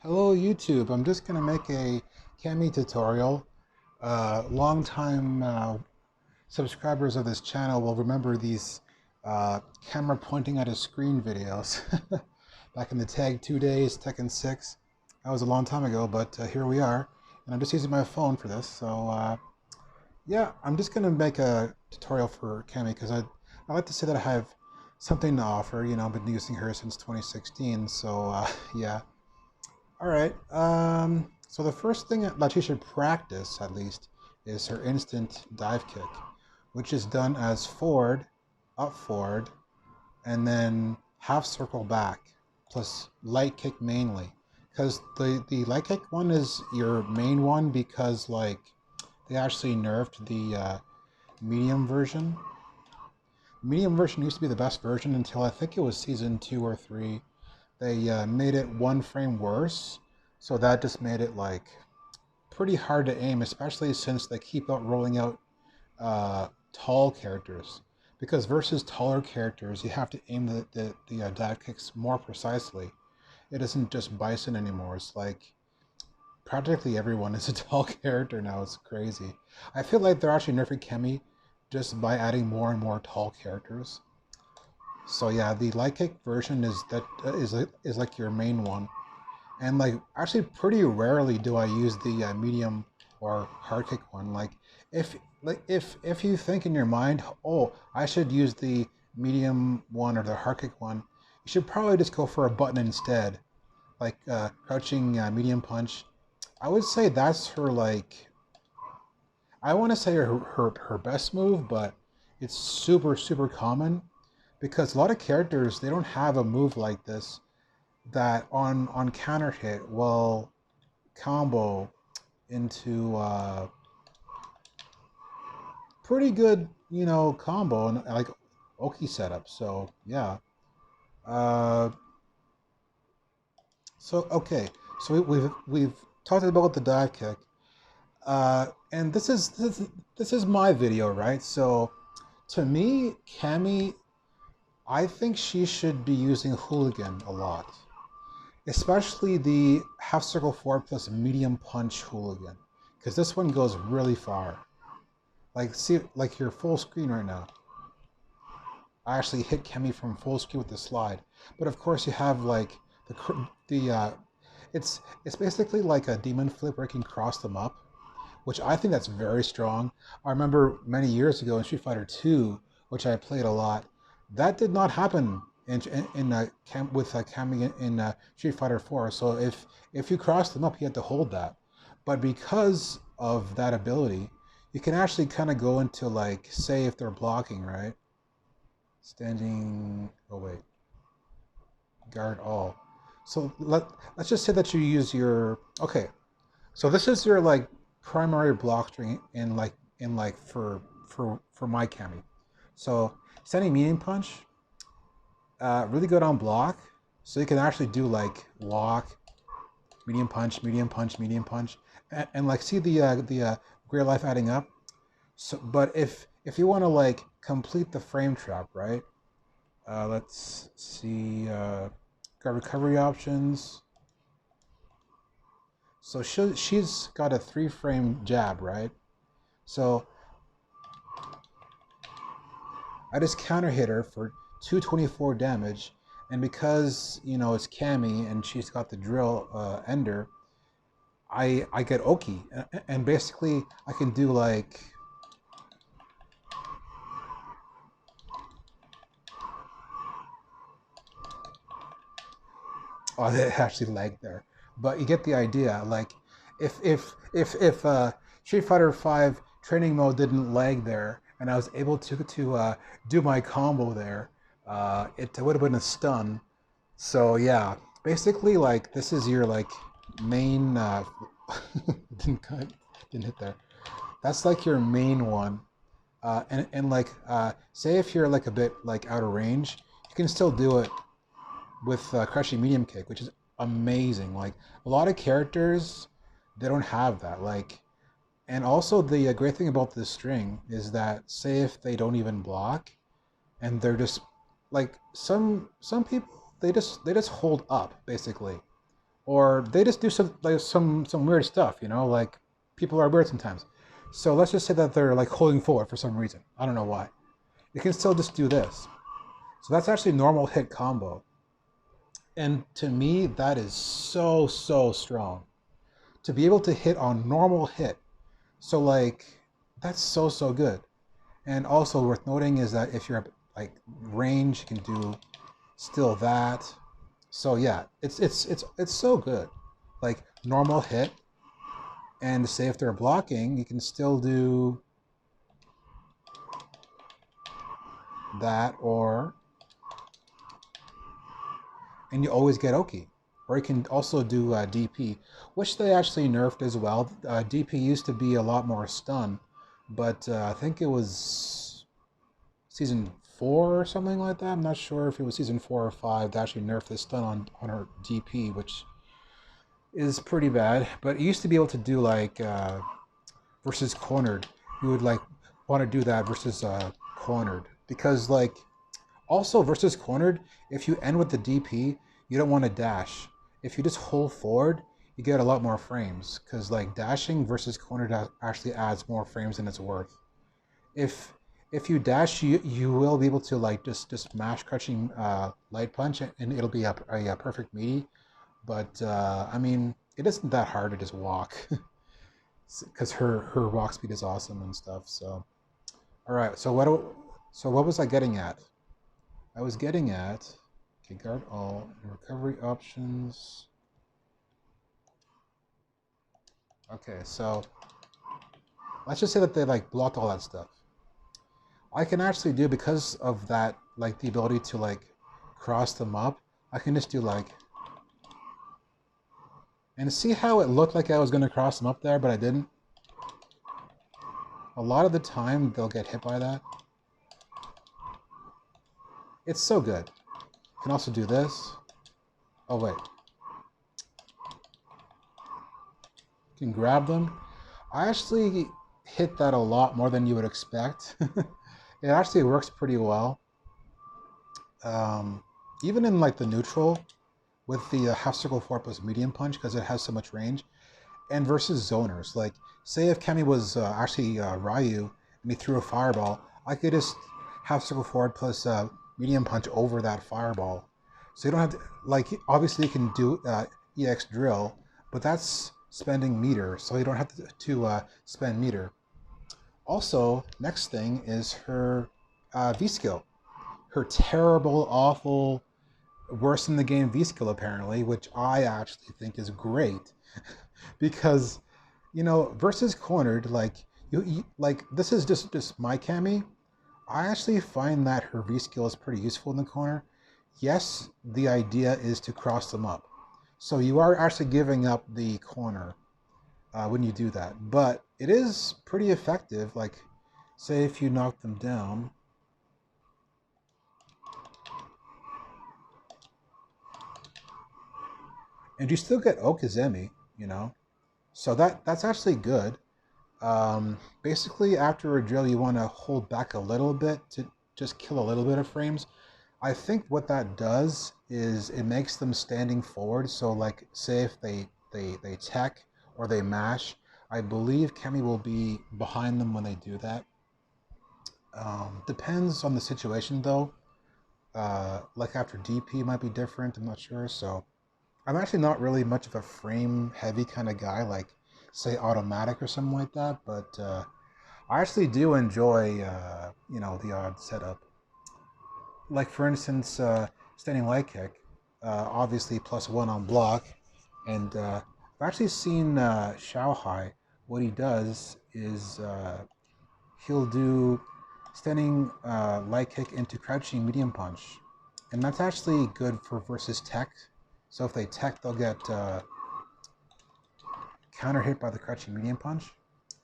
Hello YouTube, I'm just going to make a Cammy tutorial. Long-time subscribers of this channel will remember these camera pointing at a screen videos back in the Tag 2 days, Tekken 6. That was a long time ago, but here we are. And I'm just using my phone for this, so yeah, I'm just going to make a tutorial for Cammy because I like to say that I have something to offer. You know, I've been using her since 2016, so yeah. All right. So the first thing that you should practice, at least, is her instant dive kick, which is done as forward, up forward, and then half circle back, plus light kick mainly. Because the light kick one is your main one because like they actually nerfed the medium version. The medium version used to be the best version until I think it was season 2 or 3. They made it one frame worse, so that just made it like pretty hard to aim, especially since they keep out rolling out tall characters. Because versus taller characters, you have to aim the dive kicks more precisely. It isn't just Bison anymore. It's like practically everyone is a tall character now. It's crazy. I feel like they're actually nerfing Cammy just by adding more and more tall characters. So yeah, the light kick version is like your main one. And like actually pretty rarely do I use the medium or hard kick one. If you think in your mind, oh, I should use the medium one or the hard kick one, you should probably just go for a button instead, like crouching medium punch. I would say that's her like I want to say her best move, but it's super common because a lot of characters they don't have a move like this that on counter hit will combo into pretty good, you know, combo and like Oki setup. So yeah. Uh, so okay. So we've talked about the dive kick, and this is my video, right? So to me, Cammy, I think she should be using Hooligan a lot, especially the half circle forward plus medium punch Hooligan, because this one goes really far. Like see, like your full screen right now. I actually hit Cammy from full screen with the slide, but of course you have like the it's basically like a demon flip where you can cross them up, which I think that's very strong. I remember many years ago in Street Fighter 2, which I played a lot, that did not happen with Cammy in Street Fighter 4. So if you cross them up, you had to hold that. But because of that ability, you can actually kind of go into like, say if they're blocking, right? Standing, oh wait, guard all. So let's just say that you use your, okay, so this is your like primary block string in like for my Cammy. So standing medium punch, really good on block. So you can actually do like walk, medium punch, medium punch, medium punch, and like see the gray life adding up. So, but if you want to like complete the frame trap, right? Let's see, got recovery options. So she's got a 3-frame jab, right? So I just counter hit her for 224 damage, and because you know it's Cammy and she's got the drill ender, I get Oki, and basically I can do like oh, they actually lagged there, but you get the idea. Like if Street Fighter 5 training mode didn't lag there, and I was able to do my combo there, it would have been a stun. So yeah, basically like this is your like main didn't cut, didn't hit there. That's like your main one. And like say if you're like a bit like out of range, you can still do it with crushing medium kick, which is amazing. Like a lot of characters, they don't have that. Like, and also the great thing about this string is that say if they don't even block, and they're just like some people they just hold up basically, or they just do some weird stuff, you know, like people are weird sometimes. So let's just say that they're like holding forward for some reason. I don't know why. You can still just do this. So that's actually normal hit combo. And to me, that is so, so strong. To be able to hit on normal hit. So like, that's so, so good. And also worth noting is that if you're like range, you can do still that. So yeah, it's so good. Like normal hit, and say if they're blocking, you can still do that, and you always get Oki. Or you can also do DP, which they actually nerfed as well. DP used to be a lot more stun, but I think it was season 4 or something like that. I'm not sure if it was season 4 or 5 that actually nerfed the stun on her DP, which is pretty bad. But you used to be able to do like versus cornered. You would like want to do that versus cornered, because like also versus cornered, if you end with the DP, you don't want to dash. If you just hold forward, you get a lot more frames, because like dashing versus cornered actually adds more frames than it's worth. If you dash, you will be able to like just mash crouching light punch, and it'll be a perfect meaty. But I mean, it isn't that hard to just walk, because her walk speed is awesome and stuff. So all right, so what was I getting at? I was getting at, okay, guard all, recovery options. Okay, so let's just say that they like blocked all that stuff. I can actually do, because of that, like the ability to like cross them up, I can just do like, and see how it looked like I was going to cross them up there, but I didn't? A lot of the time they'll get hit by that. It's so good. You can also do this. Oh wait. You can grab them. I actually hit that a lot more than you would expect. It actually works pretty well. Even in like the neutral with the half circle 4 plus medium punch, because it has so much range. And versus zoners, like say if Cammy was actually Ryu and he threw a fireball, I could just half circle forward plus medium punch over that fireball. So you don't have to, like, obviously you can do EX drill, but that's spending meter, so you don't have to spend meter. Also, next thing is her V skill. Her terrible, awful, worse in the game V skill apparently, which I actually think is great. Because, you know, versus cornered, like you like this is just my Cammy. I actually find that her V skill is pretty useful in the corner. Yes, the idea is to cross them up, so you are actually giving up the corner when you do that, but it is pretty effective. Like, say if you knock them down. And you still get Okizemi, you know, so that's actually good. Basically, after a drill, you want to hold back a little bit to just kill a little bit of frames. I think what that does is it makes them standing forward. So, like, say if they tech or they mash, I believe Cammy will be behind them when they do that. Depends on the situation, though. Like after DP might be different. I'm not sure. So I'm actually not really much of a frame heavy kind of guy, like say automatic or something like that. But I actually do enjoy, you know, the odd setup. Like for instance, standing light kick, obviously +1 on block, and I've actually seen Xiaohai. What he does is he'll do standing light kick into crouching medium punch, and that's actually good for versus tech. So if they tech, they'll get counter hit by the crouching medium punch.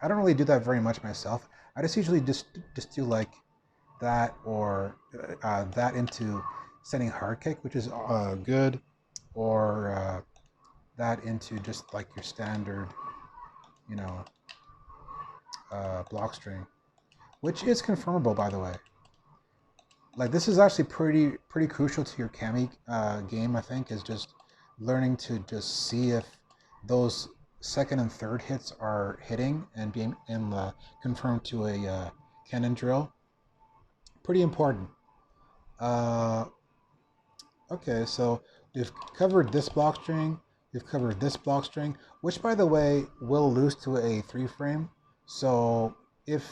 I don't really do that very much myself. I just usually just do like that, or that into sending hard kick, which is good, or that into just like your standard, you know, block string, which is confirmable, by the way. Like this is actually pretty crucial to your Cammy game. I think is just learning to just see if those second and third hits are hitting and being confirmed to a cannon drill. Pretty important. Uh, okay, so we've covered this block string. We've covered this block string, which, by the way, will lose to a 3-frame. So if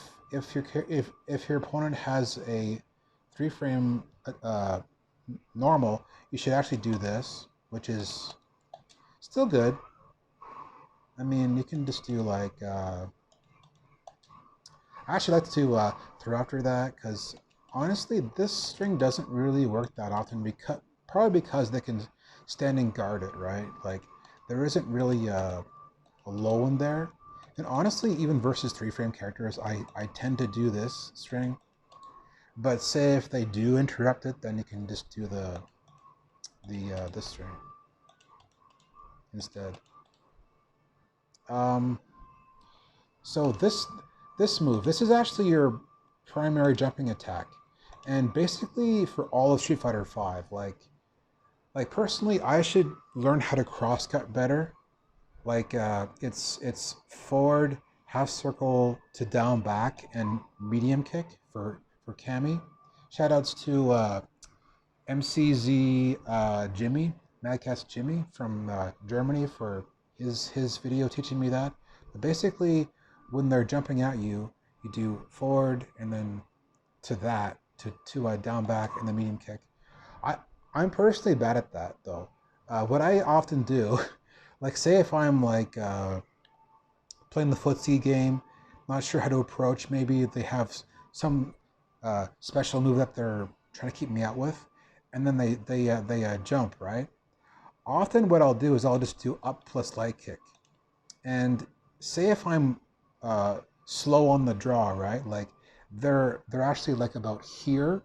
your opponent has a 3-frame normal, you should actually do this, which is still good. I mean, you can just do like I actually like to throw after that, because honestly, this string doesn't really work that often, because probably because they can stand and guard it, right? Like there isn't really a low in there. And honestly, even versus 3-frame characters, I tend to do this string. But say if they do interrupt it, then you can just do this string instead. So this move, this is actually your primary jumping attack, and basically for all of Street Fighter V, like personally, I should learn how to cross cut better. Like it's forward, half circle to down back, and medium kick for Cammy. Shoutouts to MCZ Jimmy, Madcast Jimmy from Germany for his video teaching me that. But basically, when they're jumping at you, you do forward and then to that to down back and the medium kick. I I'm personally bad at that though. What I often do, like say if I'm like playing the footsie game, not sure how to approach. Maybe they have some special move that they're trying to keep me out with, and then they jump, right. Often what I'll do is I'll just do up plus light kick, and say if I'm slow on the draw, right, like they're actually like about here,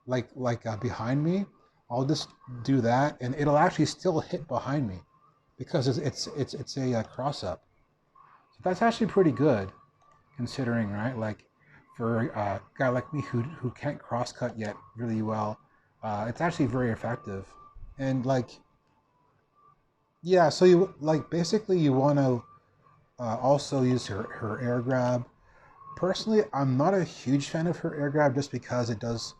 like behind me. I'll just do that, and it'll actually still hit behind me because it's a cross up. So that's actually pretty good, considering, right? Like for a guy like me who can't cross cut yet really well, it's actually very effective. And like, yeah, so you like basically you want to also use her air grab. Personally, I'm not a huge fan of her air grab just because it does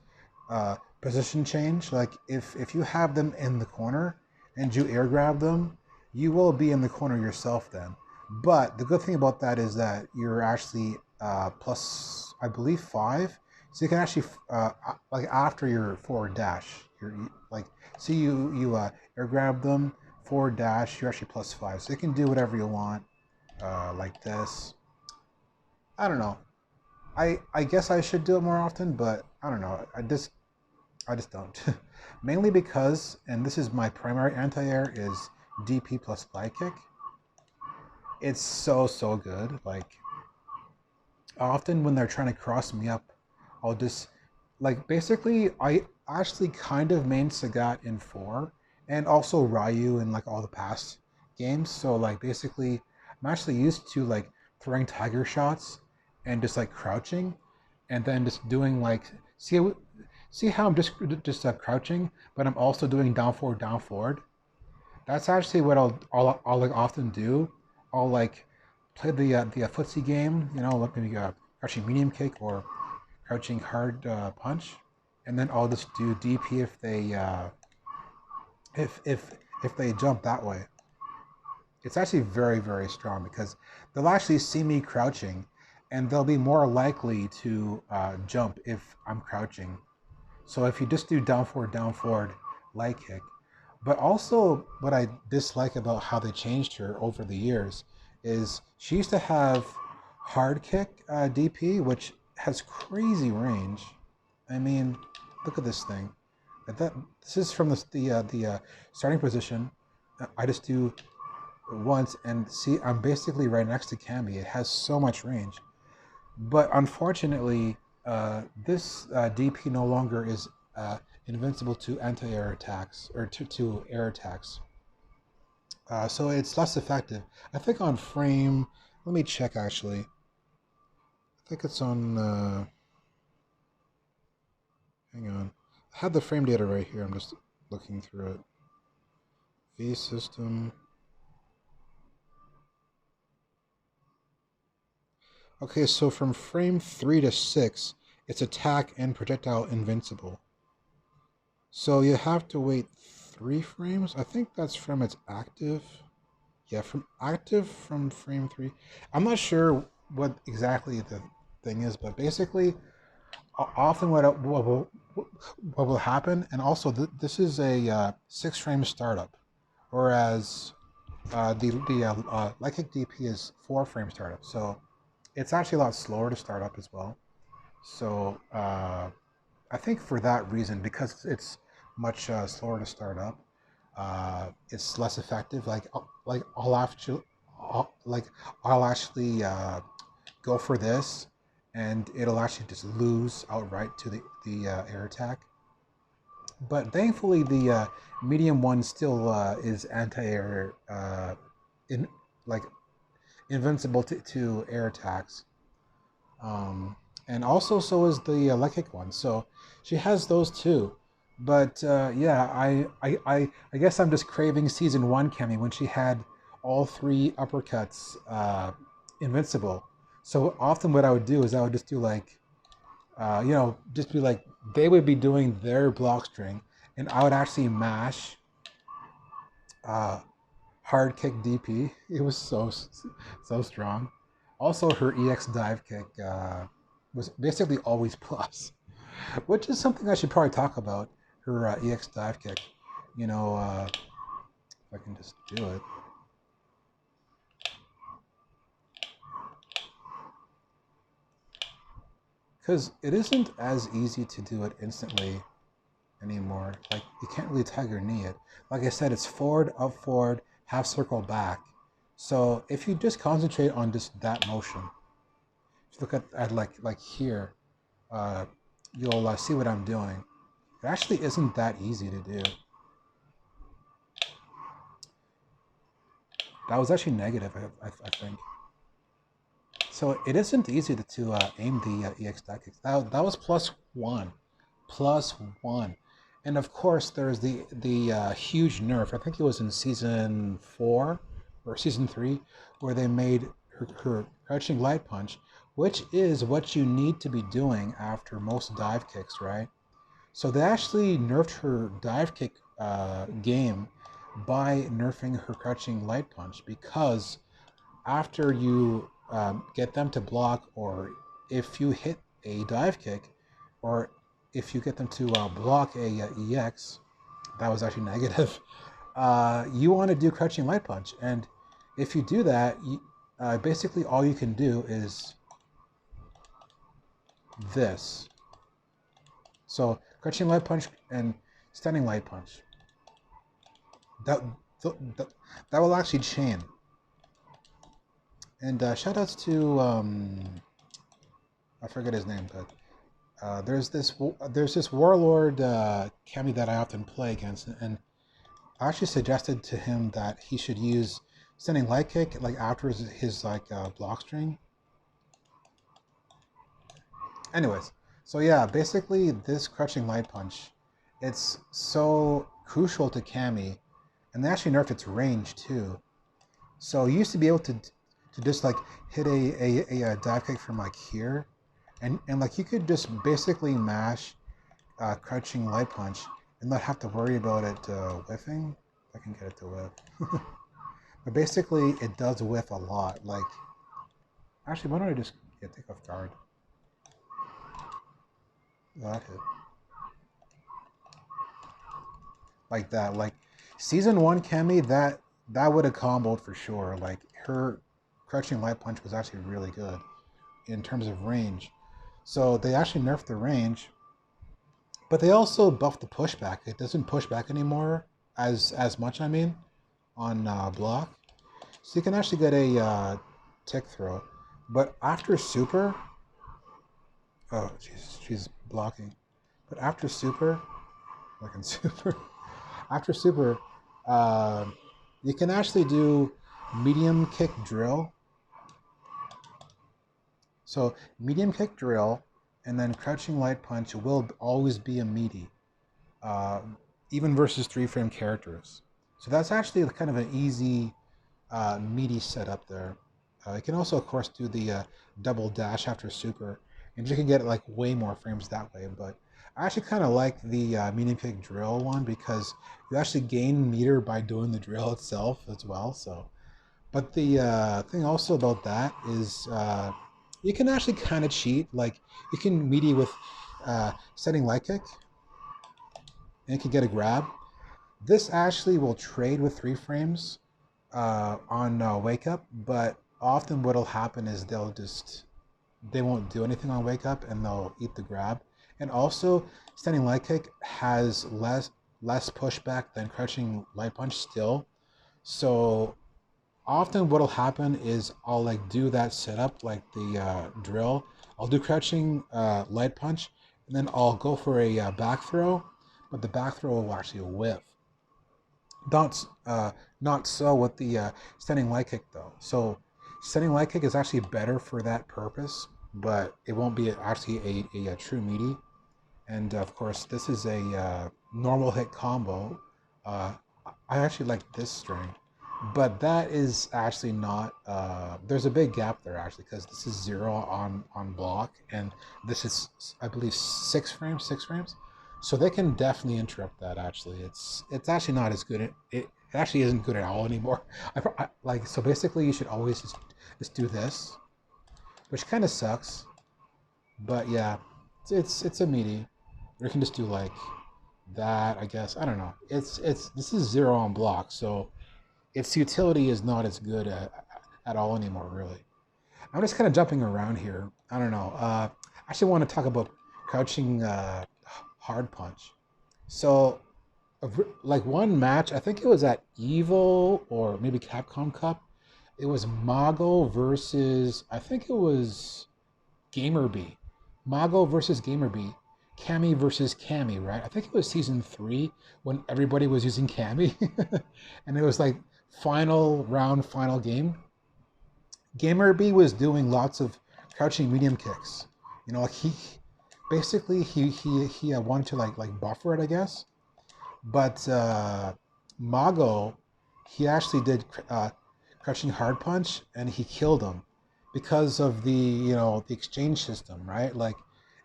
position change. Like if you have them in the corner and you air grab them, you will be in the corner yourself then. But the good thing about that is that you're actually plus, I believe, 5. So you can actually like after your forward dash, like see you air grab them forward dash. You're actually plus 5, so you can do whatever you want, like this. I don't know. I guess I should do it more often, but I don't know. I just don't. Mainly because, and this is my primary anti-air, is DP plus fly kick. It's so good. Like often when they're trying to cross me up, I'll just like basically I actually kind of main Sagat in 4 and also Ryu in like all the past games. So like basically I'm actually used to like throwing tiger shots and just like crouching and then just doing like see how I'm just crouching, but I'm also doing down forward. That's actually what I'll like often do. I'll like play the footsie game, you know, like maybe crouching medium kick or crouching hard punch, and then I'll just do DP if they if they jump that way. It's actually very strong because they'll actually see me crouching, and they'll be more likely to jump if I'm crouching. So if you just do down forward, light kick. But also what I dislike about how they changed her over the years is she used to have hard kick DP, which has crazy range. I mean, look at this thing. This is from the starting position. I just do once and see I'm basically right next to Cammy. It has so much range. But unfortunately, this DP no longer is invincible to anti-air attacks or to air attacks. So it's less effective. I think on frame, let me check actually. I think it's on, hang on. I have the frame data right here. I'm just looking through it. V system. Okay, so from frame 3 to 6, it's attack and projectile invincible. So you have to wait 3 frames. I think that's from its active. Yeah, from active from frame 3. I'm not sure what exactly the thing is, but basically, often what will happen, and also this is a 6 frame startup, whereas the Light Kick DP is 4 frame startup. So it's actually a lot slower to start up as well. So I think for that reason, because it's much slower to start up, it's less effective. Like I'll actually go for this, and it'll actually just lose outright to the air attack. But thankfully, the medium one still is anti-air, in like invincible to air attacks. And also, so is the Light Kick one. So she has those too. But yeah, I guess I'm just craving season 1 Cammy when she had all 3 uppercuts invincible. So often what I would do is I would just do like, just be like, they would be doing their block string, and I would actually mash hard kick DP. It was so strong. Also, her EX dive kick was basically always plus, which is something I should probably talk about. Her EX dive kick. If I can just do it. Because it isn't as easy to do it instantly anymore. Like, you can't really tag your knee it. Like I said, it's forward, up, forward, half circle, back. So if you just concentrate on just that motion, if you look at like here, you'll see what I'm doing. It actually isn't that easy to do. That was actually negative, I think. So it isn't easy to aim the EX dive kicks. That was +1. +1. And of course, there's the huge nerf. I think it was in season 4 or season 3, where they made her crouching light punch, which is what you need to be doing after most dive kicks, right? So they actually nerfed her dive kick game by nerfing her crouching light punch, because after you get them to block, or if you hit a dive kick, or if you get them to block a EX, that was actually negative, you want to do crouching light punch. And if you do that, basically all you can do is this. So crouching light punch and standing light punch. That will actually chain. And shout outs to I forget his name, but there's this warlord Cammy that I often play against, and I actually suggested to him that he should use standing light kick like after his block string. Anyways, so yeah, basically this crouching light punch, it's so crucial to Cammy, and they actually nerfed its range too. So you used to be able to just like hit a dive kick from like here, and like you could just basically mash crouching light punch and not have to worry about it whiffing. If I can get it to whiff. But basically it does whiff a lot. Like, actually, why don't I just take off guard? That hit. Like that. Like season 1 Cammy, that would have comboed for sure. Like her crouching light punch was actually really good in terms of range. So they actually nerfed the range, but they also buffed the pushback. It doesn't push back anymore as much, I mean, on block. So you can actually get a tick throw. But after super, oh, she's blocking. But after super, like in super, after super, you can actually do medium kick drill. So medium kick drill, and then crouching light punch will always be a meaty, even versus 3 frame characters. So that's actually kind of an easy, meaty setup there. You can also, of course, do the double dash after super, and you can get like way more frames that way. But I actually kind of like the medium kick drill one because you actually gain meter by doing the drill itself as well. So, but the thing also about that is you can actually kind of cheat. Like you can meaty with setting light kick, and you can get a grab. This actually will trade with 3 frames on wake up, but often what'll happen is they won't do anything on wake up and they'll eat the grab. And also, standing light kick has less pushback than crouching light punch still. So often what'll happen is I'll like do that setup like the drill. I'll do crouching light punch, and then I'll go for a back throw, but the back throw will actually whiff. Not so with the standing light kick though. So standing light kick is actually better for that purpose, but it won't be actually a true meaty. And of course, this is a normal hit combo. Uh, I actually like this string, but that is actually not. There's a big gap there actually because this is 0 on block, and this is I believe 6 frames, 6 frames. So they can definitely interrupt that. Actually, it's actually not as good. It actually isn't good at all anymore. Like so. Basically, you should always just do this, which kind of sucks. But yeah, it's a meaty. Or you can just do like that. I guess I don't know. It's this is 0 on block, so its utility is not as good at all anymore. Really, I'm just kind of jumping around here. I don't know. I actually want to talk about crouching hard punch. So, like one match, I think it was at Evo or maybe Capcom Cup. It was Mago versus I think it was Gamerby. Mago versus Gamerby. Cammy versus Cammy, right? I think it was season 3 when everybody was using Cammy, and it was like final round, final game. Gamerby was doing lots of crouching medium kicks. You know, like he wanted to like buffer it, I guess. But Mago, he actually did crouching hard punch, and he killed him because of the exchange system, right? Like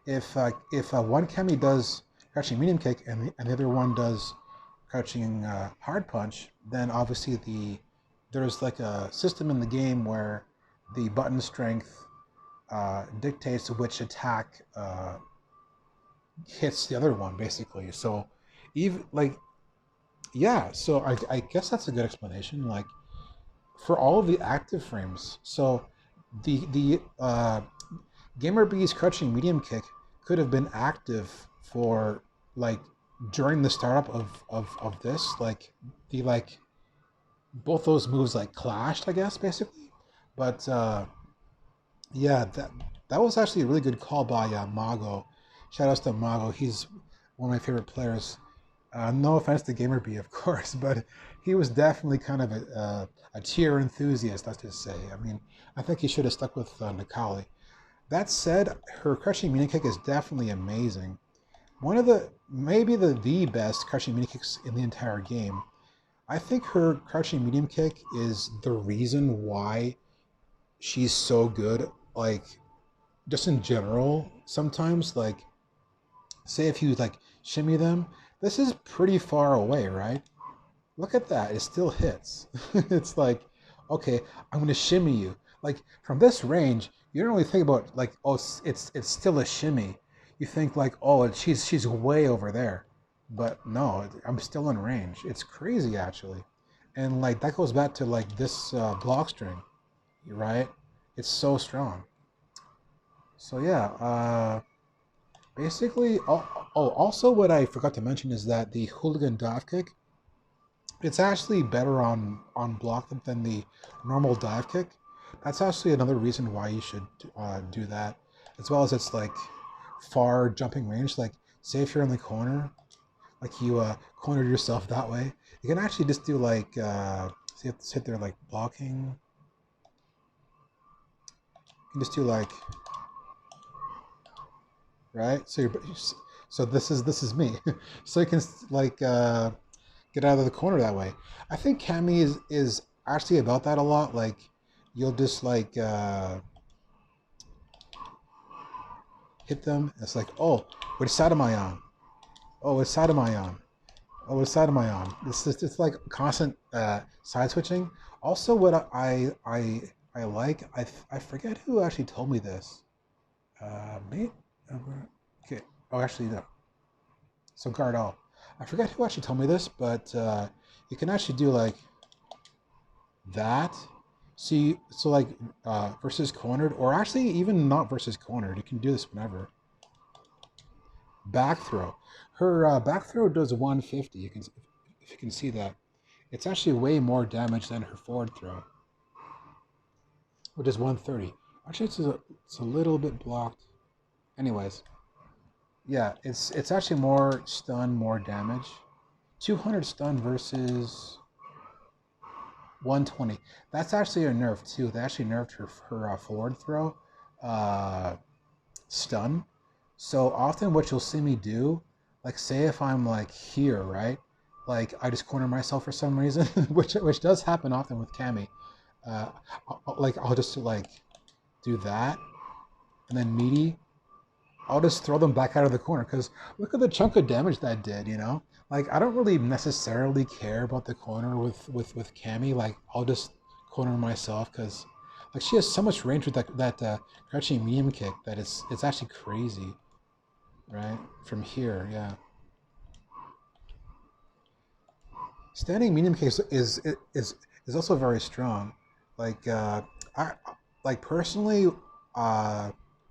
if one Kemi does crouching medium kick and the other one does crouching hard punch, then obviously there's like a system in the game where the button strength dictates which attack hits the other one, basically. So even like yeah, so I guess that's a good explanation. Like for all of the active frames, so the Gamer B's crouching medium kick could have been active for like during the startup of this. Like the like both those moves like clashed, I guess, basically. But yeah, that was actually a really good call by Mago. Shout outs to Mago. He's one of my favorite players. No offense to Gamerby, of course, but he was definitely kind of a tier enthusiast, let's just say. I mean, I think he should have stuck with Nikali. That said, her crushing mini kick is definitely amazing. One of maybe the best crushing mini kicks in the entire game. I think her crouching medium kick is the reason why she's so good. Like, just in general, sometimes, like, say if you, like, shimmy them, this is pretty far away, right? Look at that, it still hits. It's like, okay, I'm gonna shimmy you. Like, from this range, you don't really think about, like, oh, it's still a shimmy. You think, like, oh, she's way over there. But no, I'm still in range. It's crazy, actually. And, like, that goes back to, like, this block string, right? It's so strong. So, yeah, basically, also what I forgot to mention is that the hooligan dive kick, it's actually better on block than the normal dive kick. That's actually another reason why you should do that, as well as it's like far jumping range. Like, say if you're in the corner, like you cornered yourself that way, you can actually just do like so you have to sit there like blocking. You can just do like right. So this is me. So you can like get out of the corner that way. I think Cammy is actually about that a lot. Like you'll just like hit them. It's like, oh, which side am I on? Oh, which side am I on? Oh, which side am I on? It's like constant side switching. Also, what I like, I forget who actually told me this. Me? Okay. Oh, actually no. So guard all. I forget who actually told me this, but you can actually do like that. See, so like versus cornered, or actually even not versus cornered. You can do this whenever. Back throw. Her back throw does 150. You can, if you can see that, it's actually way more damage than her forward throw, which is 130. Actually, it's a little bit blocked. Anyways, yeah, it's actually more stun, more damage. 200 stun versus 120. That's actually a nerf too. They actually nerfed her forward throw stun. So often what you'll see me do, like say if I'm like here, right? Like I just corner myself for some reason, which does happen often with Cammy. I'll just like do that, and then meaty. I'll just throw them back out of the corner because look at the chunk of damage that did, you know? Like I don't really necessarily care about the corner with Cammy. Like I'll just corner myself because like she has so much range with that crouching medium kick that it's actually crazy, right? From here, yeah. Standing medium kick is also very strong. Like I like personally, uh,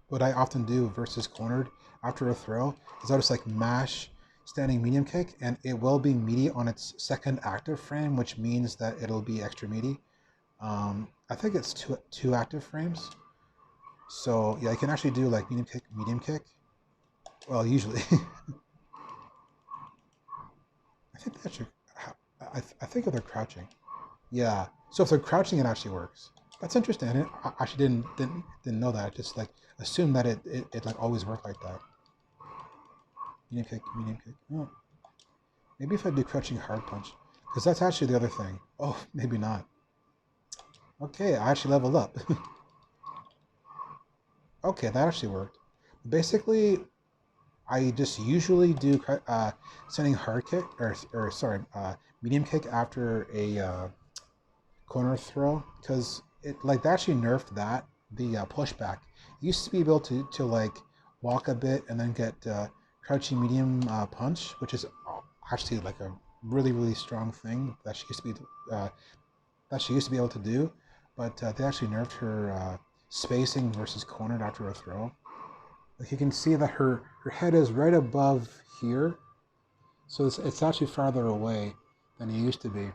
what I often do versus cornered after a throw is I'll just like mash standing medium kick, and it will be meaty on its second active frame, which means that it'll be extra meaty. I think it's two active frames. So yeah, I can actually do like medium kick, medium kick. Well, usually. I think that should. I think if they're crouching. Yeah. So if they're crouching, it actually works. That's interesting. I actually didn't know that. I just like assumed that it like always worked like that. Medium kick, medium kick. Oh, maybe if I do crouching hard punch, because that's actually the other thing. Oh, maybe not. Okay, I actually leveled up. Okay, that actually worked. Basically, I just usually do sending hard kick or sorry, medium kick after a corner throw because it like they actually nerfed that the pushback. You used to be able to like walk a bit and then get crouching medium punch, which is actually like a really strong thing that she used to be able to do, but they actually nerfed her spacing versus cornered after a throw. Like you can see that her head is right above here, so it's actually farther away than it used to be.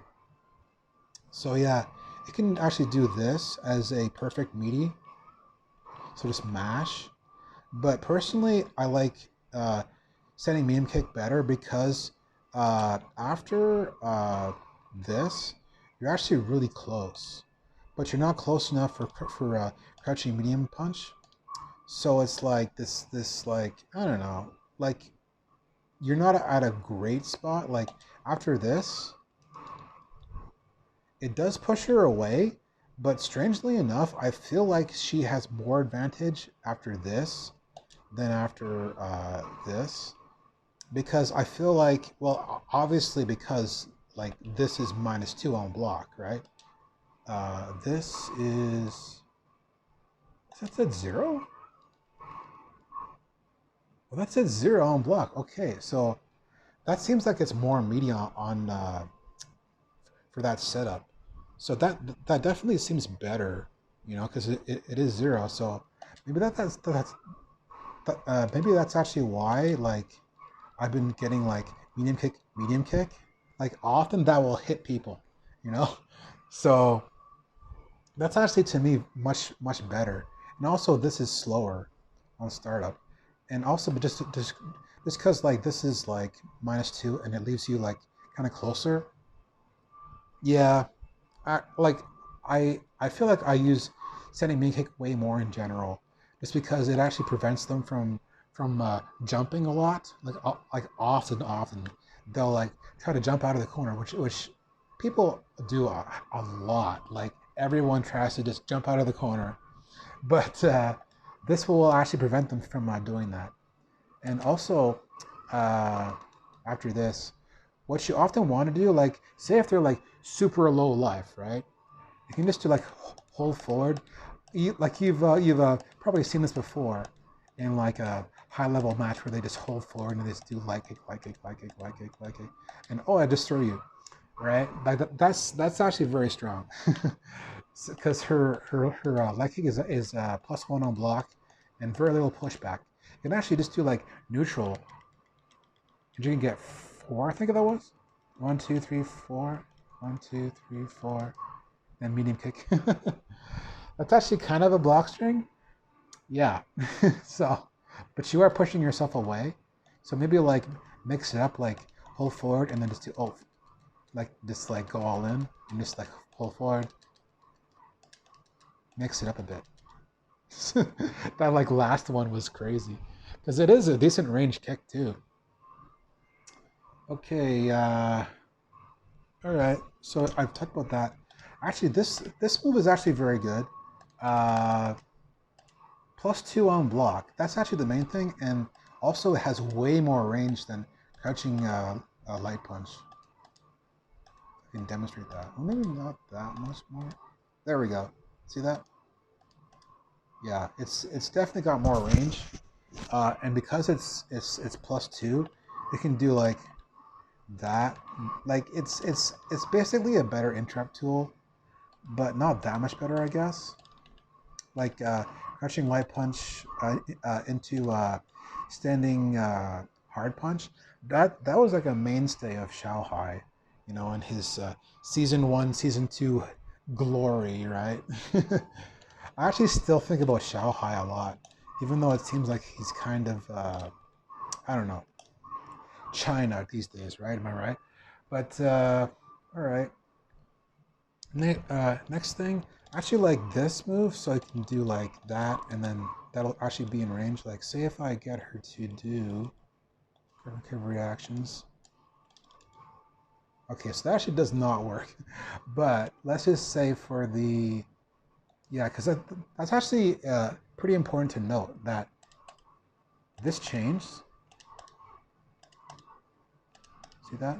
So yeah, it can actually do this as a perfect meaty. So just mash. But personally, I like sending medium kick better because after this, you're actually really close, but you're not close enough for crouching medium punch. So it's like this like I don't know, like you're not at a great spot. Like after this, it does push her away, but strangely enough, I feel like she has more advantage after this than after this. Because I feel like, well, obviously because like this is -2 on block, right? This that said 0? Well, that said 0 on block. Okay, so that seems like it's more media on for that setup. So that definitely seems better, you know, because it is 0. So maybe maybe that's actually why like I've been getting like medium kick. Like often that will hit people, you know. So that's actually to me much better. And also this is slower on startup, and also but just because like this is like -2 and it leaves you like kind of closer. Yeah, I feel like I use sending main kick way more in general, just because it actually prevents them from jumping a lot, like often. they'll like try to jump out of the corner, which people do a lot. Like everyone tries to just jump out of the corner, but this will actually prevent them from doing that. And also, after this, what you often want to do, like say if they're like super low life, right? You can just do like hold forward. You've probably seen this before in like a high level match where they just hold forward and they just do light kick, light kick, light kick, light kick, light kick, and oh, I just throw you, right? Like that's actually very strong, because her light kick is +1 on block and very little pushback. You can actually just do like neutral, and you can get 4. I think that was 1, 2, 3, 4. 1, 2, 3, 4. And medium kick. That's actually kind of a block string. Yeah. So, but you are pushing yourself away. So maybe like mix it up, like hold forward and then just do just like go all in and just like hold forward. Mix it up a bit. That like last one was crazy because it is a decent range kick too. Okay. All right. So I've talked about that. Actually, this move is actually very good. +2 on block. That's actually the main thing, and also it has way more range than crouching light punch. I can demonstrate that. Well, maybe not that much more. There we go. See that? Yeah, it's definitely got more range, and because it's +2, it can do like that. Like it's basically a better interrupt tool, but not that much better, I guess. Like crouching light punch into standing hard punch. That was like a mainstay of Shanghai, you know, in his season 1, season 2 glory, right? I actually still think about Shanghai a lot, even though it seems like he's kind of I don't know, China these days, right? Am I right? But all right. Next thing, I actually like this move, so I can do like that, and then that'll actually be in range. Like, say if I get her to do recovery actions. Okay, so that actually does not work. But let's just say for the, yeah, because that's actually pretty important to note that this changed. See that?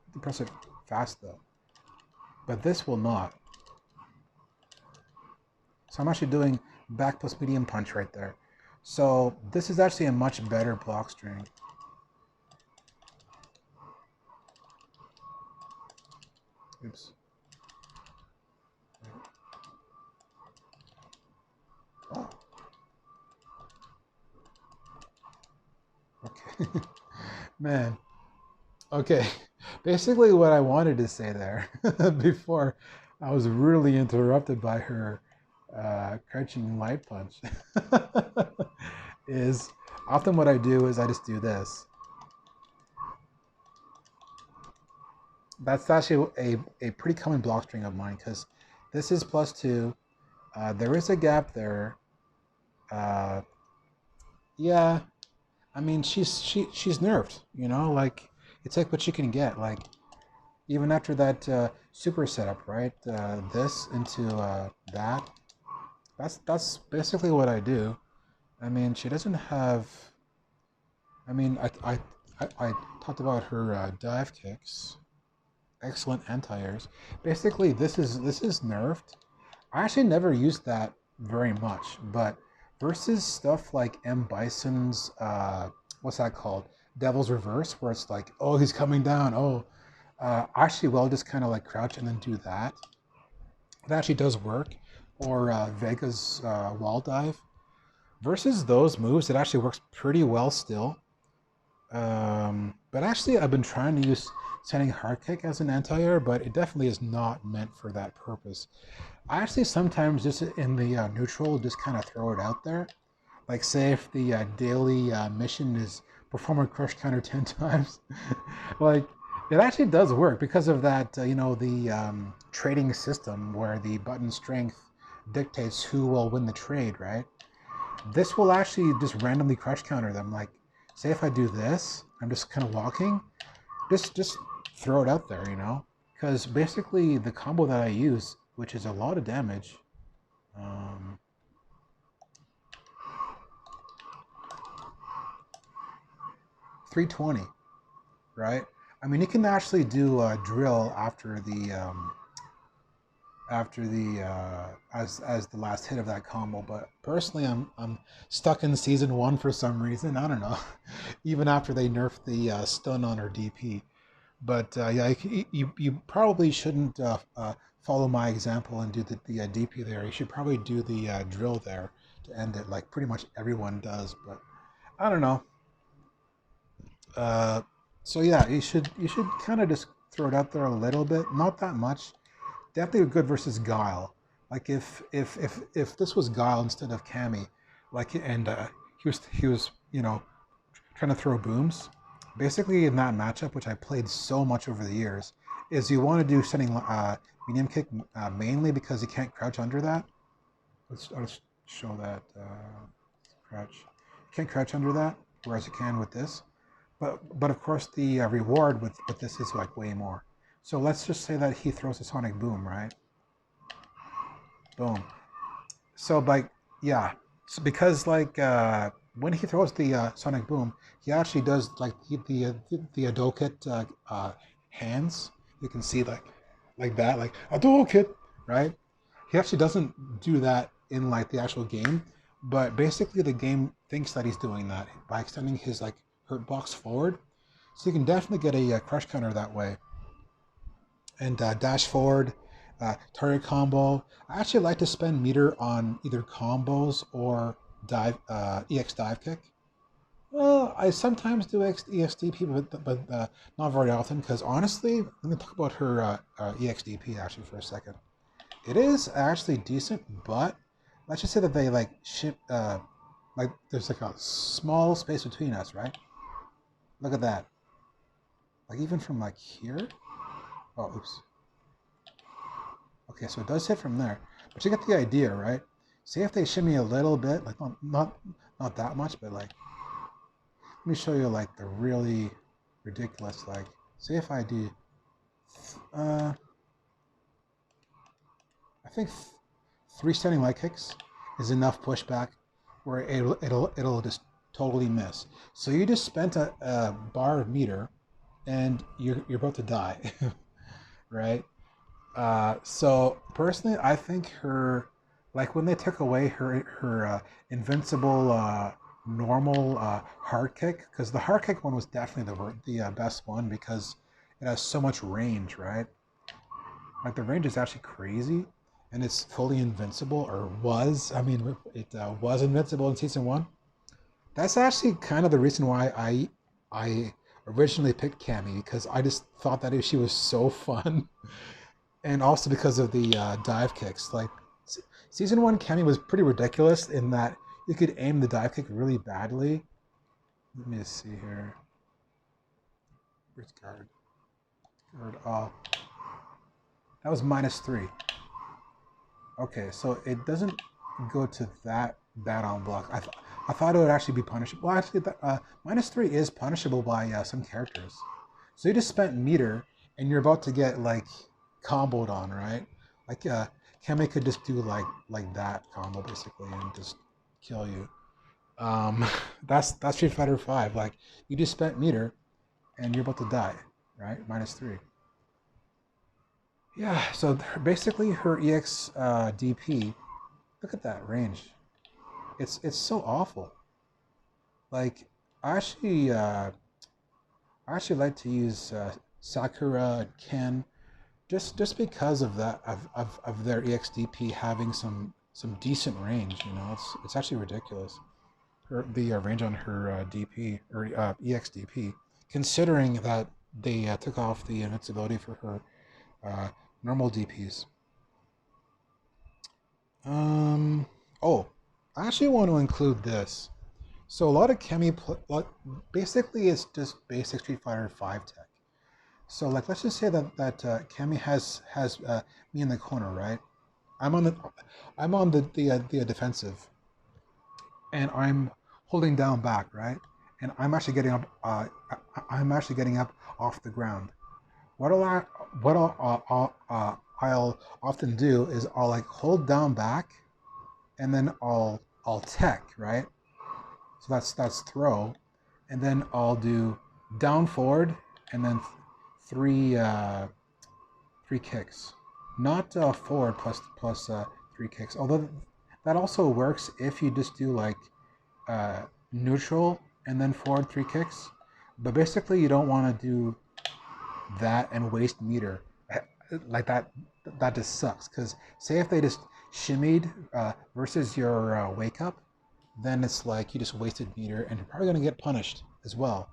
You can press it fast though, but this will not. So I'm actually doing back plus medium punch right there. So this is actually a much better block string. Oops. Oh. Okay. Man. Okay. Basically what I wanted to say there before I was really interrupted by her crouching light punch is often what I do is I just do this. That's actually a pretty common block string of mine because this is +2. There is a gap there. Yeah, I mean she's nerfed, you know, like it's like what you can get. Like even after that super setup, right? This into that. That's basically what I do. I mean, she doesn't have. I mean, I talked about her dive kicks, excellent anti-airs. Basically, this is nerfed. I actually never used that very much, but versus stuff like M Bison's what's that called? Devil's Reverse, where it's like, oh, he's coming down. Oh, actually, well, just kind of like crouch and then do that. It actually does work. Or Vega's wall dive. Versus those moves, it actually works pretty well still. But actually, I've been trying to use setting hard kick as an anti-air, but it definitely is not meant for that purpose. I actually sometimes just in the neutral just kind of throw it out there. Like say if the daily mission is perform a crush counter 10 times, like it actually does work because of that, you know, the trading system where the button strength dictates who will win the trade, right? This will actually just randomly crush counter them. Like, say if I do this, I'm just kind of walking, just throw it out there, you know? Because basically the combo that I use, which is a lot of damage, 320, right? I mean, you can actually do a drill after the as the last hit of that combo, but personally, I'm stuck in season 1 for some reason. I don't know. Even after they nerfed the stun on her DP, but yeah, you probably shouldn't follow my example and do the DP there. You should probably do the drill there to end it, like pretty much everyone does. But I don't know. Uh, so yeah, you should kind of just throw it out there a little bit, not that much. Definitely good versus Guile. Like if this was Guile instead of Cammy, like and he was trying to throw booms. Basically, in that matchup, which I played so much over the years, is you want to do sending medium kick mainly because you can't crouch under that. I'll just show that crouch. You can't crouch under that, whereas you can with this. But of course, the reward with this is like way more. So let's just say that he throws a sonic boom, right? Boom. So like, yeah, so because like when he throws the sonic boom, he actually does like the Adokit hands. You can see like that, like Adokit, right? He actually doesn't do that in like the actual game, but basically the game thinks that he's doing that by extending his like hurt box forward. So you can definitely get a crush counter that way. And dash forward, target combo. I actually like to spend meter on either combos or EX dive kick. Well, I sometimes do EXDP, but not very often because honestly, let me talk about her EXDP actually for a second. It is actually decent, but let's just say that they like ship, like there's like a small space between us, right? Look at that. Like even from like here. Oh, oops. Okay, so it does hit from there, but you get the idea, right? See if they shimmy a little bit, like not that much, but like let me show you like the really ridiculous, like see if I do I think 3 standing leg kicks is enough pushback where it'll just totally miss. So you just spent a bar of meter and you're about to die. Right? So personally, I think her, like when they took away her invincible normal hard kick, because the hard kick one was definitely the best one because it has so much range, right? Like the range is actually crazy, and it's fully invincible, or was. I mean, it was invincible in season 1. That's actually kind of the reason why I originally picked Cammy because I just thought that she was so fun. And also because of the dive kicks. Like season 1, Cammy was pretty ridiculous in that you could aim the dive kick really badly. Let me just see here. Where's guard? Guard. Oh, that was -3. Okay, so it doesn't go to that bad on block. I thought it would actually be punishable. Well, actually, -3 is punishable by some characters. So you just spent meter, and you're about to get like comboed on, right? Like Cammy could just do like that combo basically and just kill you. That's Street Fighter 5. Like you just spent meter and you're about to die, right? -3. Yeah. So basically her EX DP. Look at that range. It's so awful. Like I actually like to use Sakura and Ken just because of that of their EXDP having some decent range, you know, it's actually ridiculous. The range on her DP or EXDP, considering that they took off the invincibility for her normal DPs. Oh, I actually want to include this. So a lot of Cammy, basically it's just basic Street Fighter 5 tech. So like, let's just say that Cammy has me in the corner, right? I'm on the defensive, and I'm holding down back, right? and I'm actually getting up. I'm actually getting up off the ground. What I'll what I'll often do is I'll like hold down back, and then I'll tech, right. So that's throw, and then I'll do down forward, and then three three kicks, not forward plus three kicks. Although that also works if you just do like neutral and then forward three kicks. But basically, you don't want to do that and waste meter like that. That just sucks. Because say if they just shimmied versus your wake up, then it's like you just wasted meter, and you're probably gonna get punished as well.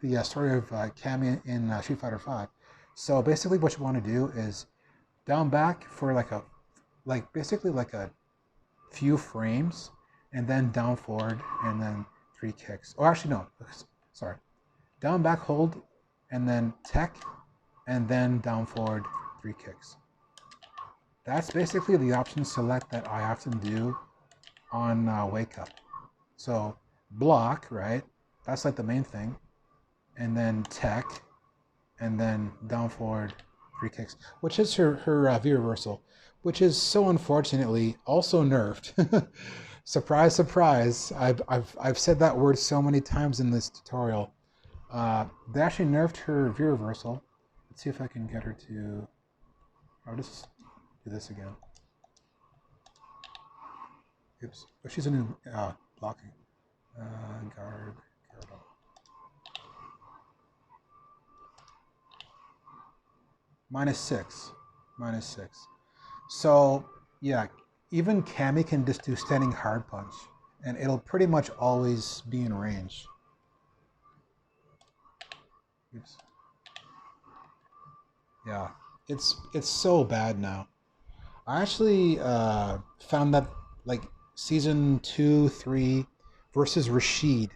The story of Cammy in Street Fighter 5. So basically, what you want to do is down back for basically like a few frames, and then down forward, and then three kicks. Oh, actually no, sorry. Down back hold, and then tech, and then down forward three kicks. That's basically the option select that I often do on wake up. So block, right? That's like the main thing, and then tech, and then down forward three kicks, which is her V reversal, which is so unfortunately also nerfed. Surprise, surprise! I've said that word so many times in this tutorial. They actually nerfed her V reversal. Let's see if I can get her to. I'll just do this again. Oops. Oh, she's a new blocking. Guard up. -6. -6. So, yeah, even Cammy can just do standing hard punch, and it'll pretty much always be in range. Oops. Yeah, it's so bad now. I actually found that like season 2, 3 versus Rashid,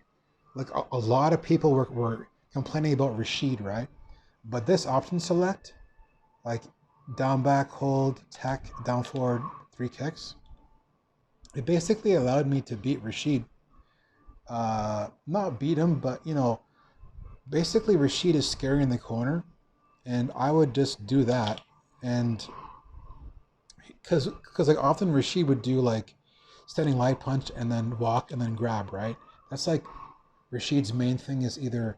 like a lot of people were complaining about Rashid, right? But this option select, like down back hold tech down forward three kicks, it basically allowed me to beat Rashid. Not beat him, but basically Rashid is scary in the corner, and I would just do that, and because like often Rashid would do like standing light punch and then walk and then grab, right? That's like Rashid's main thing is either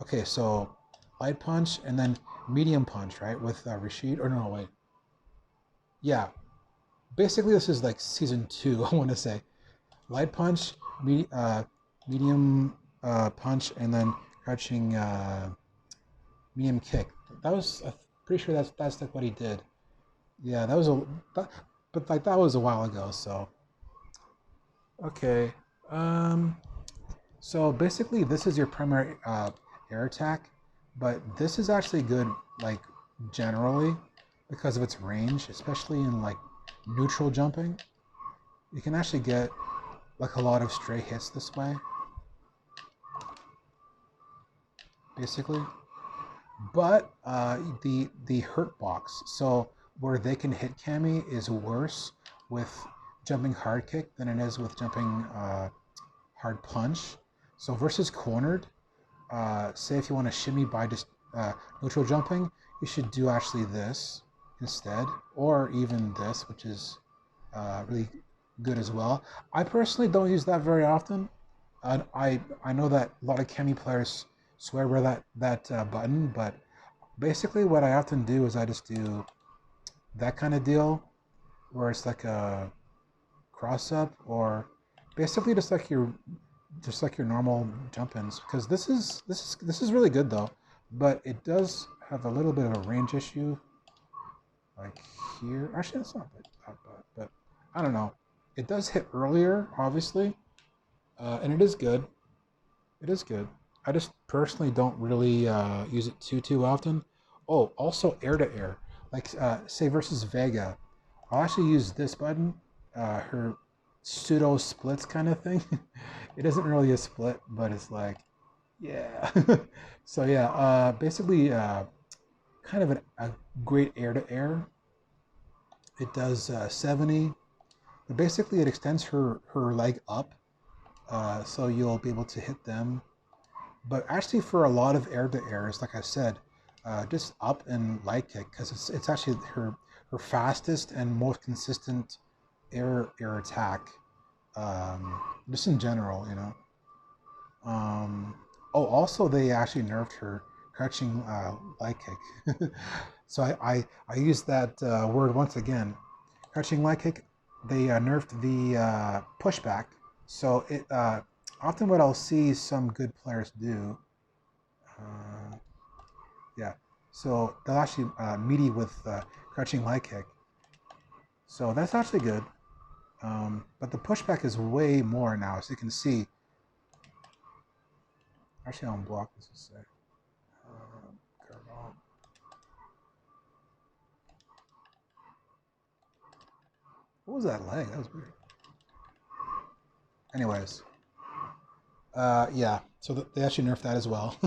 okay, so light punch and then medium punch, right? With Rashid, or no, wait, yeah. Basically, this is like season 2. I want to say light punch, medium punch, and then crouching medium kick. That was I'm pretty sure that's like what he did. Yeah, but like that was a while ago. So okay, so basically this is your primary air attack, but this is actually good like generally because of its range, especially in like neutral jumping. You can actually get like a lot of stray hits this way, basically. But the hurt box, so where they can hit Cammy, is worse with jumping hard kick than it is with jumping hard punch. So versus cornered, say if you want to shimmy by just neutral jumping, you should do actually this instead, or even this, which is really good as well. I personally don't use that very often. I know that a lot of Cammy players swear by that button, but basically what I often do is I just do that kind of deal, where it's like a cross up, or basically just like your normal jump ins. Because this is really good though, but it does have a little bit of a range issue, like here. Actually, that's not bad, but I don't know. It does hit earlier, obviously, and it is good. It is good. I just personally don't really use it too often. Oh, also air to air, like say versus Vega, I'll actually use this button, her pseudo splits kind of thing. It isn't really a split, but it's like, yeah. So yeah, basically, kind of a great air to air. It does 70, but basically it extends her leg up so you'll be able to hit them. But actually, for a lot of air-to-airs, like I said, just up and light kick, because it's actually her fastest and most consistent air attack. Just in general, you know. Oh, also they actually nerfed her crouching light kick. So I used that word once again. Crouching light kick. They nerfed the pushback. So it often what I'll see some good players do. Yeah. So they'll actually meaty with crouching light kick. So that's actually good. But the pushback is way more now, as you can see. Actually, I'll unblock this a sec. What was that leg? That was weird. Anyways, yeah. So they actually nerfed that as well.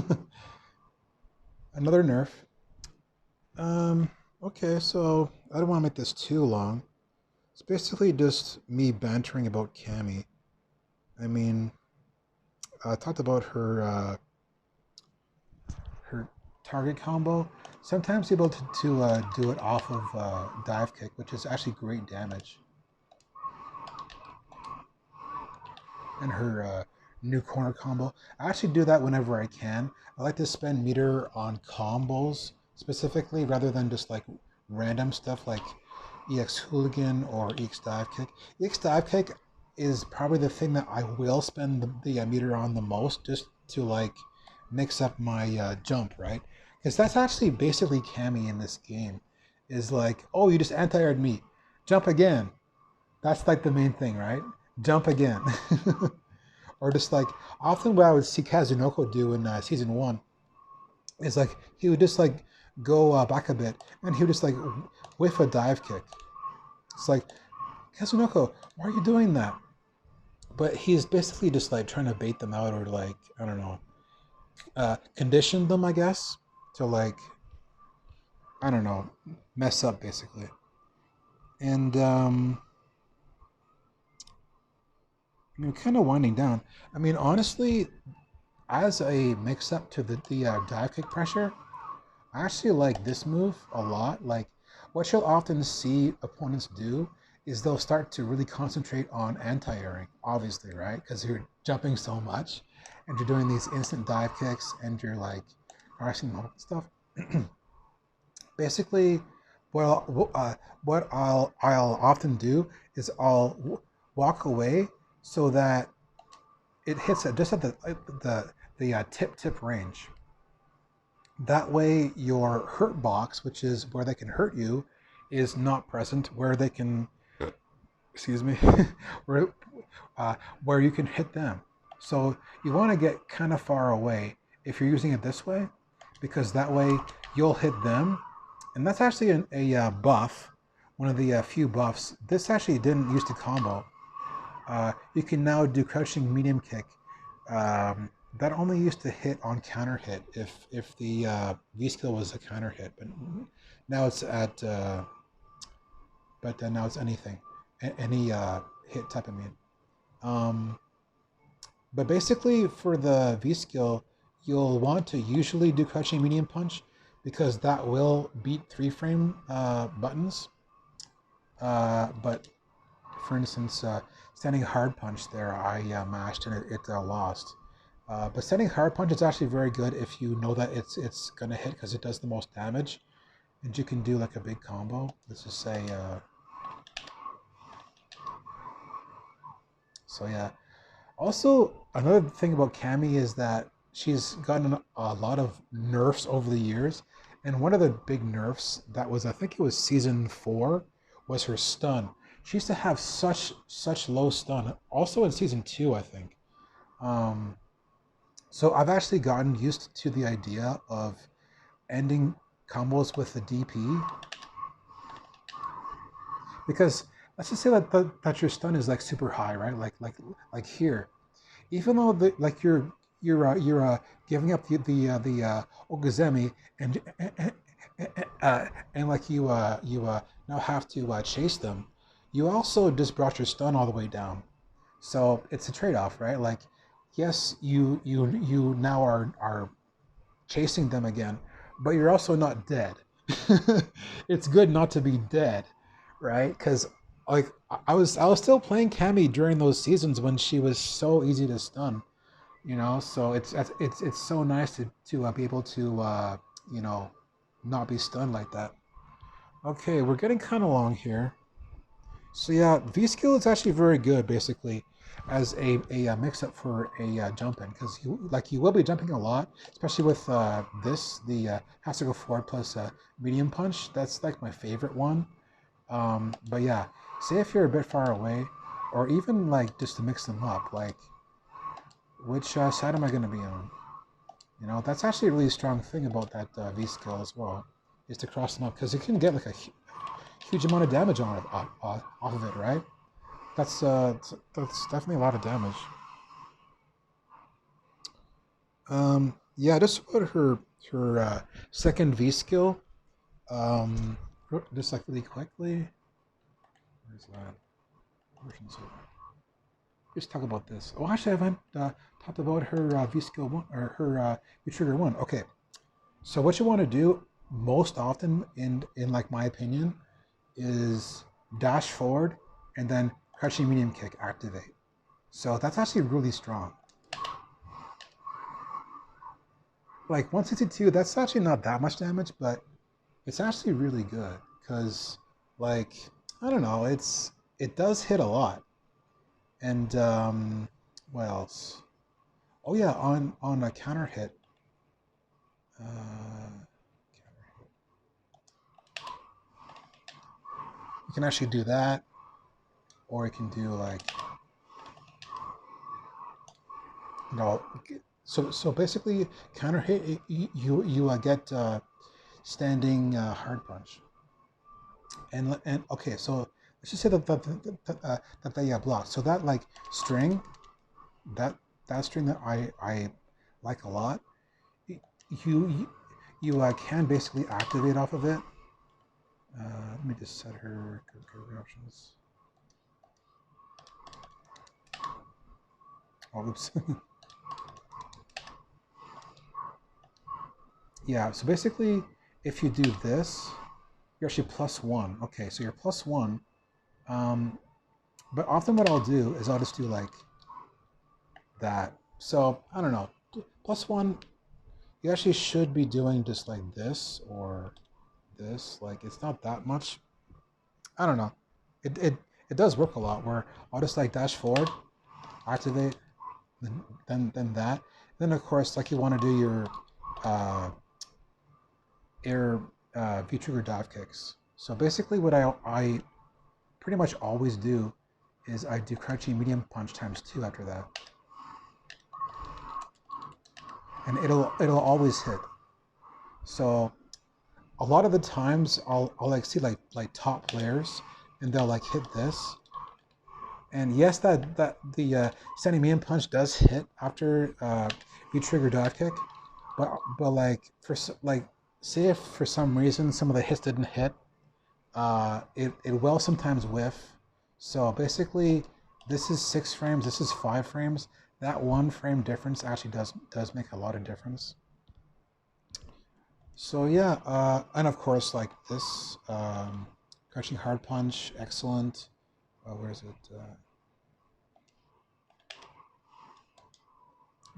Another nerf. Okay, so I don't want to make this too long. It's basically just me bantering about Cammy. I mean, I talked about her target combo. Sometimes you're able to do it off of dive kick, which is actually great damage. And her new corner combo. I actually do that whenever I can. I like to spend meter on combos specifically rather than just like random stuff like EX Hooligan or EX Dive Kick. EX Dive Kick is probably the thing that I will spend the meter on the most, just to like mix up my jump, right? Because that's actually basically Cammy in this game. Is like, oh, you just anti-aired me. Jump again. That's like the main thing, right? Jump again. Or just like, often what I would see Kazunoko do in season 1 is like, he would just like go back a bit and he would just like whiff a dive kick. It's like, Kazunoko, why are you doing that? But he's basically just like trying to bait them out, or like, I don't know, condition them, I guess, to like, I don't know, mess up basically. And kind of winding down. I mean, honestly, as a mix-up to the dive kick pressure, I actually like this move a lot. Like, what you'll often see opponents do is they'll start to really concentrate on anti-airing, obviously, right? Because you're jumping so much, and you're doing these instant dive kicks, and you're like crashing the stuff. Basically, what I'll often do is I'll walk away so that it hits just at the tip range. That way, your hurt box, which is where they can hurt you, is not present. Where they can, excuse me, where you can hit them. So you want to get kind of far away if you're using it this way, because that way you'll hit them. And that's actually a buff, one of the few buffs. This actually didn't used to combo. You can now do crouching medium kick. That only used to hit on counter hit if the V skill was a counter hit, but now it's at now it's anything, any hit type. I mean, but basically for the V skill, you'll want to usually do crouching medium punch because that will beat 3-frame buttons. But for instance, standing hard punch there, I mashed and it lost. But standing hard punch is actually very good if you know that it's gonna hit because it does the most damage, and you can do like a big combo. Let's just say. So yeah. Also, another thing about Cammy is that she's gotten a lot of nerfs over the years, and one of the big nerfs that was, I think it was season 4, was her stun. She used to have such low stun. Also in season 2, I think. So I've actually gotten used to the idea of ending combos with the DP, because let's just say that your stun is like super high, right? Like here, even though you're giving up the Oguzemi and like you now have to chase them, you also just brought your stun all the way down. So it's a trade-off, right? Like, yes, you now are chasing them again, but you're also not dead. It's good not to be dead, right? Because like I was still playing Cammy during those seasons when she was so easy to stun, you know. So it's so nice to be able to you know, not be stunned like that. Okay, we're getting kind of long here. So yeah, V skill is actually very good, basically, as a mix up for a jump in, because you will be jumping a lot, especially with the has to go forward plus medium punch. That's like my favorite one. But yeah, say if you're a bit far away, or even like just to mix them up, like which side am I going to be on? You know, that's actually a really strong thing about that V skill as well, is to cross them up, because you can get like a huge amount of damage on it off of it, right? That's definitely a lot of damage. Yeah, just about her second V skill. Just like really quickly. Where's that? Just talk about this. Oh, actually, I haven't talked about her V skill one or her V trigger one. Okay, so what you want to do most often, in like my opinion, is dash forward and then crouching medium kick activate. So that's actually really strong. Like 162, that's actually not that much damage, but it's actually really good because, like, I don't know, it does hit a lot. And what else? Oh yeah, on a counter hit, you can actually do that, or you can do like, you know, so basically counter hit, you get standing hard punch. And okay, so let's just say that they block. So that like string, that that string that I like a lot, you can basically activate off of it. Let me just set her options. Oh, oops. Yeah. So basically, if you do this, you're actually +1. Okay, so you're +1. Um, but often what I'll do is I'll just do like that. So I don't know. +1, you actually should be doing just like this or this. Like it's not that much. I don't know. It does work a lot where I'll just like dash forward, activate, then that. Then of course like you want to do your air V trigger dive kicks. So basically what I pretty much always do is I do crouching medium punch ×2 after that. And it'll always hit. So a lot of the times I'll like see like top players and they'll like hit this. And yes, that the standing medium punch does hit after V trigger dive kick, but like for like say if for some reason some of the hits didn't hit, it will sometimes whiff. So basically, this is 6 frames, this is 5 frames. That 1 frame difference actually does make a lot of difference. So yeah, and of course like this, crouching hard punch, excellent. Where is it?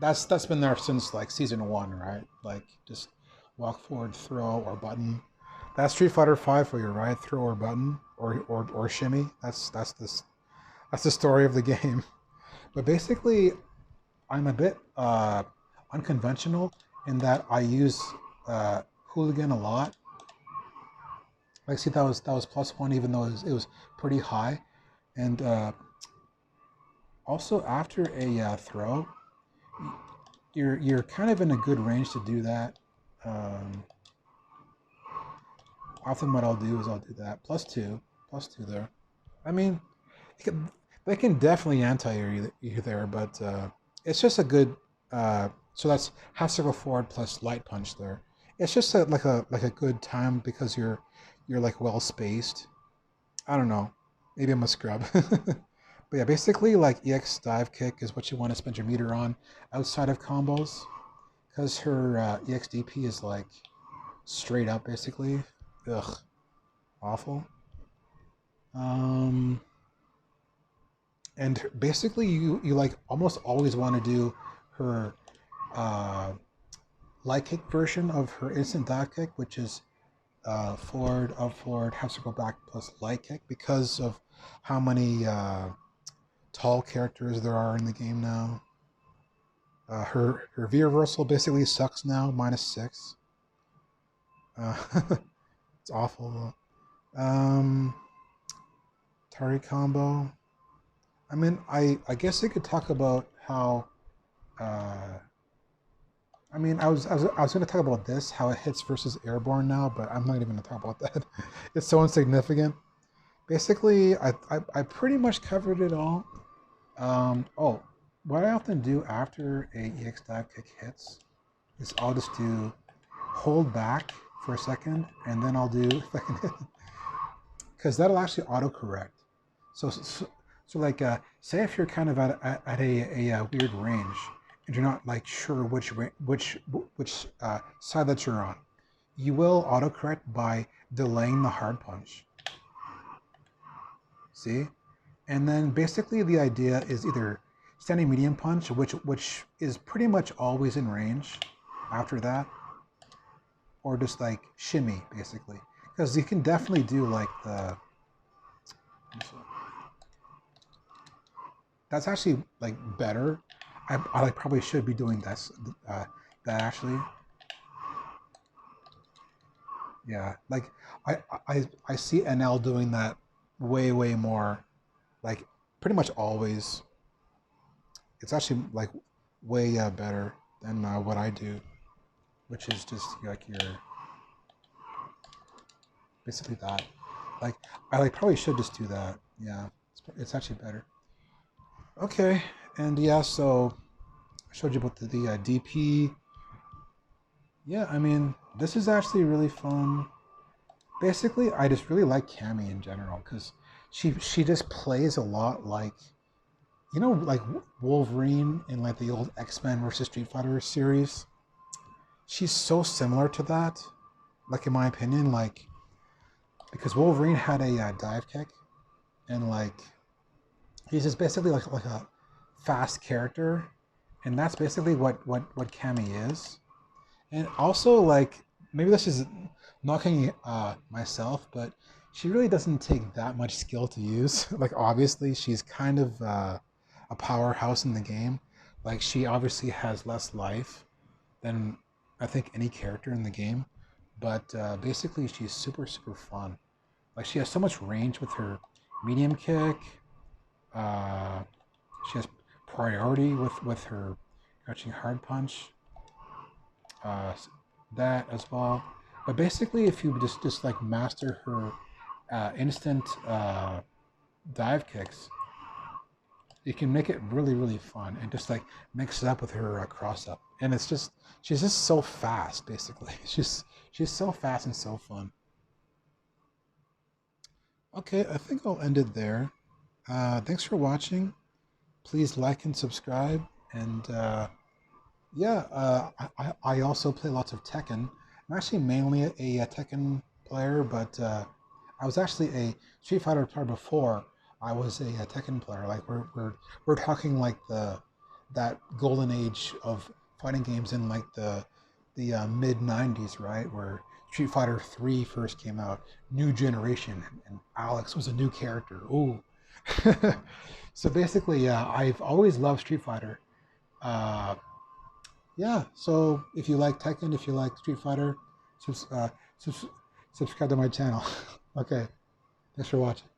That's been there since like season 1, right? Like just walk forward, throw, or button. That's Street Fighter 5 for you, right? Throw or button or shimmy. That's the story of the game. But basically, I'm a bit unconventional in that I use hooligan a lot. Like, see, that was +1, even though it was pretty high. And also after a throw, you're kind of in a good range to do that. Often what I'll do is I'll do that +2 there. I mean, they can definitely anti-you there, but it's just a good. So that's half circle forward plus light punch there. It's just like a good time because you're like well spaced. I don't know. Maybe I'm a scrub, But yeah, basically like EX dive kick is what you want to spend your meter on outside of combos, because her EX DP is like straight up basically. Ugh, awful. Um, and basically you like almost always want to do her uh, light kick version of her instant dive kick, which is forward, up forward, half circle back plus light kick, because of how many tall characters there are in the game now. Her V reversal basically sucks now, -6. Uh, it's awful. Target combo. I mean, I guess I could talk about how. I mean, I was going to talk about this, how it hits versus airborne now, but I'm not even going to talk about that. It's so insignificant. Basically, I pretty much covered it all. Oh, what I often do after a EX dive kick hits is I'll just do hold back for a second, and then I'll do second hit, because that'll actually autocorrect. So like, say if you're kind of at a weird range, and you're not like sure which side that you're on, you will autocorrect by delaying the hard punch. See? And then basically the idea is either standing medium punch, which is pretty much always in range after that, or just like shimmy basically, because you can definitely do like the. That's actually like better. I like probably should be doing this that actually. Yeah, like I see NL doing that way more, like pretty much always. It's actually like way better than what I do, which is just like your basically that. Like I like probably should just do that. Yeah, it's actually better. Okay, and yeah, so I showed you about the DP. Yeah, I mean, this is actually really fun. Basically, I just really like Cammy in general because she just plays a lot like, you know, like Wolverine in like the old X-Men versus Street Fighter series. She's so similar to that, like in my opinion, like because Wolverine had a dive kick, and like he's just basically like a fast character, and that's basically what Cammy is. And also, like, maybe this is knocking myself, but she really doesn't take that much skill to use. Like, obviously, she's kind of a powerhouse in the game. Like, she obviously has less life than I think any character in the game. But basically, she's super fun. Like, she has so much range with her medium kick. She has priority with her crouching hard punch. That as well. But basically, if you just like master her instant dive kicks, you can make it really fun and just like mix it up with her cross up. And it's just she's just so fast. Basically, she's so fast and so fun. Okay, I think I'll end it there. Thanks for watching. Please like and subscribe, and yeah, I also play lots of Tekken. I'm actually mainly a Tekken player, but I was actually a Street Fighter player before I was a Tekken player. Like we're talking like that golden age of fighting games in like the mid '90s, right? Where Street Fighter 3 first came out, new generation, and Alex was a new character. Ooh. So basically, yeah, I've always loved Street Fighter. Uh, yeah, so if you like Tekken, if you like Street Fighter, subs- uh, subscribe to my channel. Okay, thanks for watching.